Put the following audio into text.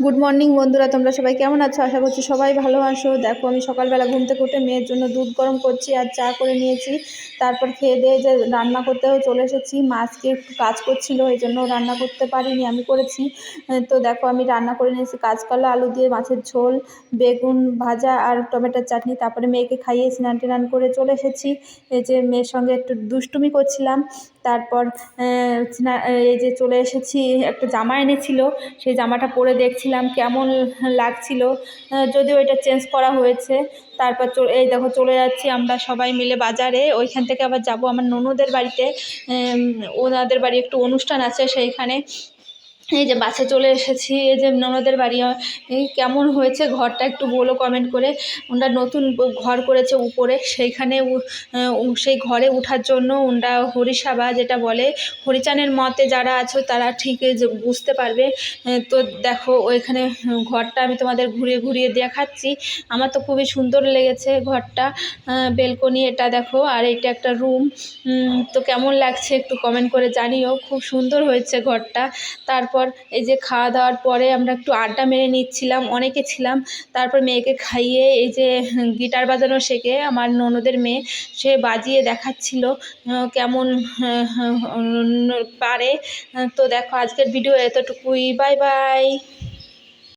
Good morning বন্ধুরা, তোমরা সবাই কেমন আছো? আশা করছি সবাই ভালো আছো। দেখো, আমি সকালবেলা ঘুম থেকে উঠে মেয়ের জন্য দুধ গরম করছি আর চা করে নিয়েছি। তারপর খেয়ে দিয়ে যে রান্না করতেও চলে এসেছি। মা আজকে একটু কাজ করছিল, এই জন্য রান্না করতে পারিনি, আমি করেছি। তো দেখো, আমি রান্না করে নিয়েছি কাঁচকলা আলু দিয়ে মাছের ঝোল, বেগুন ভাজা আর টমেটোর চাটনি। তারপরে মেয়েকে খাইয়ে স্নান টান করে চলে এসেছি। এই যে মেয়ের সঙ্গে একটু দুষ্টুমি করছিলাম। তারপর এই যে চলে এসেছি, একটা জামা এনেছিল, সেই জামাটা পরে দেখছিলাম কেমন লাগছিল। যদিও এটা চেঞ্জ করা হয়েছে। তারপর এই দেখো চলে যাচ্ছি আমরা সবাই মিলে বাজারে। ওইখান থেকে আবার যাব আমার ননদের বাড়িতে। ওনাদের বাড়ি একটু অনুষ্ঠান আছে সেইখানে। এই যে বাসে চলে এসেছি, এই যে ননদের বাড়ি। এই কেমন হয়েছে ঘরটা একটু বলো কমেন্ট করে। ওনারা নতুন ঘর করেছে উপরে, সেইখানে সেই ঘরে ওঠার জন্য ওনারা হরিসভা যেটা বলে, হরিচানের মতে যারা আছো তারা ঠিক যে বুঝতে পারবে। তো দেখো ওইখানে ঘরটা আমি তোমাদের ঘুরিয়ে ঘুরিয়ে দেখাচ্ছি। আমার তো খুবই সুন্দর লেগেছে ঘরটা। বেলকনি এটা দেখো, আর এটা একটা রুম। তো কেমন লাগছে একটু কমেন্ট করে জানিও। খুব সুন্দর হয়েছে ঘরটা। তারপর এই যে খাওয়া দাওয়ার পরে আমরা একটু আড্ডা মেরে নিচ্ছিলাম, অনেকে ছিলাম। তারপর মেয়েকে খাইয়ে এই যে গিটার বাজানো শেখে আমার ননদের মেয়ে, সে বাজিয়ে দেখাচ্ছিল কেমন পারে। তো দেখো, আজকের ভিডিও এতটুকুই। Bye bye.